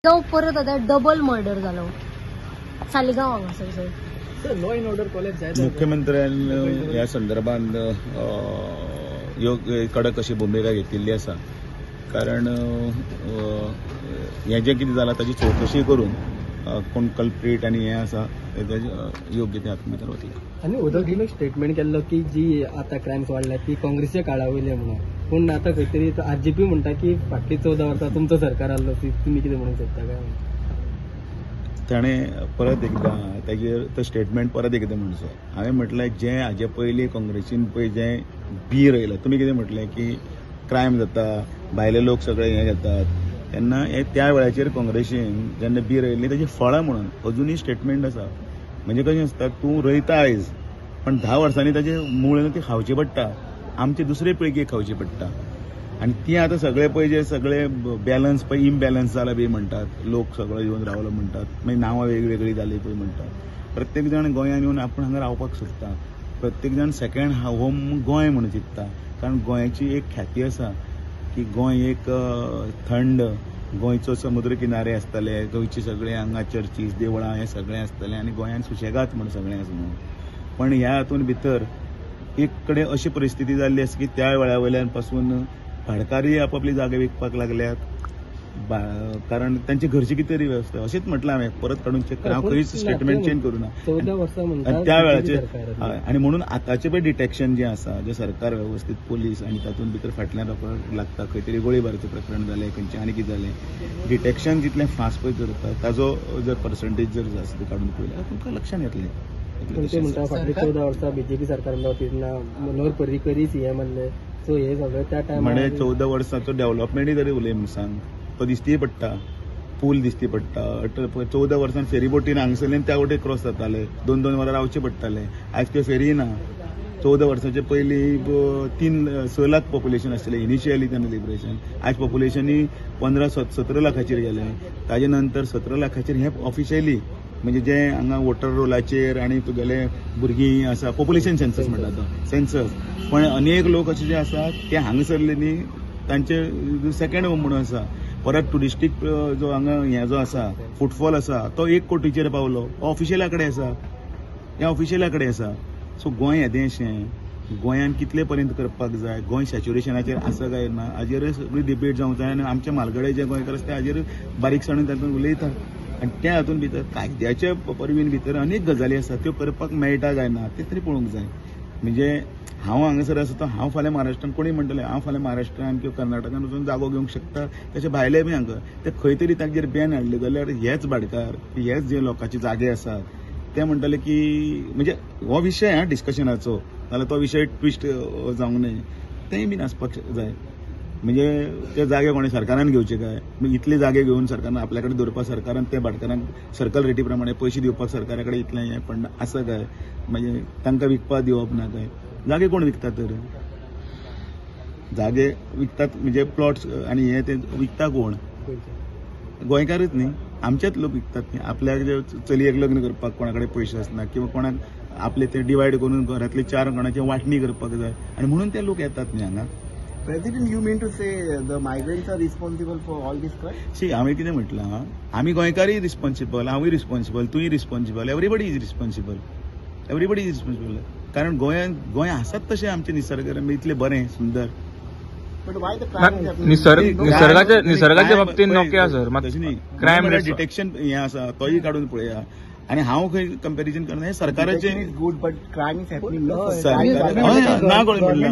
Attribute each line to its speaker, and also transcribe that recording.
Speaker 1: तो परत आता डबल मर्डर जालो सालिगांव हांगासर sir.
Speaker 2: Law and order college
Speaker 3: मुख्यमंत्र्यांनी ह्या संदर्भात योग्य कडक अशी भूमिका घेतिल्ली आसा. कारण हें जें कितें जालां ताची चवकशी करून कोण कल्प्रीट आनी हें आसा योग्य ते हातूंत भितर वतले.
Speaker 2: आनी उदोगीन स्टेटमेंट केल्लो की जी आतां क्रायम्स वाडल्या ती काँग्रेसच्या काळा वयली म्हणून. पूण आतां खंय तरी आरजेपी म्हणटा की फाटली 14 वर्सां तुमचो सरकार आसलो तुमी कितें म्हणूंक सोदता काय.
Speaker 3: ताणें परत एकदां ताजेर तो स्टेटमेंट परत एकदां म्हणचो. हांवें म्हटलें जें हाजे पयलीं काँग्रेसीन पळय जें बी रयलें तुमी कितें म्हटलें की क्रायम जाता भायले लोक सगळे हें घेतात तेन्ना हे त्या वेळाचेर काँग्रेसीन जेन्ना बी रयल्ली ताची फळां म्हणून अजुनूय स्टेटमेंट आसा. म्हणजे कशें आसता तूं रयता आयज पण 10 वर्सांनी ताचे मूळ ती खावची पडटा आमचे दुसरे पिळगेक खावची पडटा. आनी ती आतां सगळे पळय जे सगळे बॅलन्स पळय इम्बॅलन्स जाला बी म्हणटात लोक सगळो येवन रावलो म्हणटात मागीर नांवां वेगवेगळी जाली पळय म्हणटात. प्रत्येक जाण गोंयांत येवन आपूण हांगा रावपाक सोदता. प्रत्येक जाण सेकंड होम गोंय म्हणून चिंतता. कारण गोंयाची एक ख्याती आसा की गोंय एक थंड गोंयचो समुद्र किनारे आसतले गोंयची सगळे हांगा चर्चीस देवळां हें सगळें आसतलें आनी गोंयांत सुशेगाद म्हण सगळें आसा म्हणून. पण ह्या हातूंत भितर एक कडेन अशी परिस्थिती जाल्ली आसा की त्या वेळा वयल्यान पासून भाडकारूय आपापली जागे विकपाक लागल्यात. कारण तांची घरची कितें तरी वेवस्था अशेंच म्हटलें हांवें परत काडून चेक करा हांव खंयच स्टेटमेंट चेंज करूना.
Speaker 2: 14 वर्सां
Speaker 3: त्या वेळाचेर आनी म्हणून आतांचें पळय डिटेक्शन जें आसा जें सरकार वेवस्थीत पोलीस आनी तातूंत भितर फाटल्यान रोखड लागता खंय तरी गोळीबाराचें प्रकरण जालें खंयचें आनी कितें जालें डिटेक्शन जितलें फास्ट पळय करता ताजो जर पर्संटेज जर आसा तें काडून पळयल्यार तुमकां लक्षांत येतलें.
Speaker 2: ते म्हणटा फाटली 14 वर्सां बीजेपी सरकार तेन्ना मनोहर पर्रीकर सीएम आसले सो हे सगळें त्या टायमार
Speaker 3: म्हणजे 14 वर्सांचो डेव्हलपमेंटूय तरी उलय म्हूण सांग तो दिसती पडटा पूल दिसती पडटा. 14 वर्सान फेरीबोटीन हांगसरल्यान त्या वटेन क्रॉस जाताले 2-2 वरां रावचे पडटाले. आयज त्यो फेरी ना. 14 वर्सांचे पयलीं 6 लाख पॉप्युलेशन आसलें इनिशियली तेन्ना लिबरेशन. आयज पॉप्युलेशनूय 15-17 लाखाचेर गेलें. ताजे नंतर 17 लाखाचेर हें ऑफिशियली म्हणजे जे हांगा वोटर रोलाचेर आनी तुगेले भुरगीं आसा पॉप्युलेशन सेन्सस म्हणटा तो सेन्सस. पण अनेक लोक अशे जे आसा ते हांगासरले न्ही तांचे सेकंड होम म्हणून आसा. परत टुरिस्टीक जो हांगा हें जो आसा फुटफॉल आसा तो 1 कोटीचेर पावलो ऑफिशियला कडेन आसा. हें ऑफिशियला कडेन आसा. सो गोंय येदें अशें गोंयान कितले पर्यंत करपाक जाय गोंय सॅच्युरेशनाचेर आसा काय ना हाजेर सगळी डिबेट जावंक जाय. आनी आमचे म्हालगडे जे गोंयकार आसा ते हाजेर बारीकसाणेन तातूंत उलयतात. आनी त्या हातूंत भितर कायद्याच्या परवीन भितर अनेक गजाली आसा त्यो करपाक मेळटा काय ना ते तरी पळोवंक जाय. म्हणजे हांव हांगासर आसा तो हांव फाल्यां महाराष्ट्रान कोणी म्हणटलें हांव फाल्यां महाराष्ट्रान किंवा कर्नाटकान वचून जागो घेवंक शकता तशें भायले बी हांगा ते खंय तरी ताचेर बॅन हाडले जाल्यार हेच भाडकार हेच जे लोकांचे जागे आसात ते म्हणटले की म्हणजे हो विशय डिस्कशनाचो जाल्यार तो विशय ट्विस्ट जावंक न्हय तेंय बीन आसपाक जाय. म्हणजे ते जागे कोणी सरकारान घेवचे काय इतले जागे घेवन सरकारान आपल्या कडेन दवरपाक सरकारान ते भाटकारांक सर्कल रेटी प्रमाणे पयशे दिवपाक सरकारा कडेन इतलें हें पण आसा काय म्हणजे तांकां विकपाक दिवप ना काय. जागे कोण विकतात तर जागे विकतात म्हणजे प्लॉट्स आनी हे ते विकता कोण गोंयकारच न्ही आमचेच लोक विकतात न्ही. आपल्याक जे चलयेक लग्न करपाक कोणा कडेन पयशे आसना किंवा कोणाक आपले ते डिवायड करून घरांतले 4 कोणाची वांटणी करपाक जाय आनी म्हणून ते लोक येतात न्ही हांगा.
Speaker 4: President, you mean to say the migrants are responsible for all this crime?
Speaker 3: सी हांवें कितें म्हटलां आमी गोंयकारूय रिस्पॉन्सिबल हांवूय रिस्पॉन्सिबल तूंय रिस्पॉन्सिबल एवरीबडी इज रिस्पॉन्सिबल. कारण गोंय आसात तशें आमचे निसर्ग इतले बरें सुंदर.
Speaker 4: But why the crime is happening?
Speaker 5: निसर्गाच्या बाबतीत नोके आसा सर
Speaker 3: क्रायम डिटेक्शन हें आसा तोय काडून पळया. आनी हांव खंय कंपॅरिजन करना हें सरकाराचें
Speaker 4: good but crime is happening.
Speaker 3: ना कोणी म्हणलें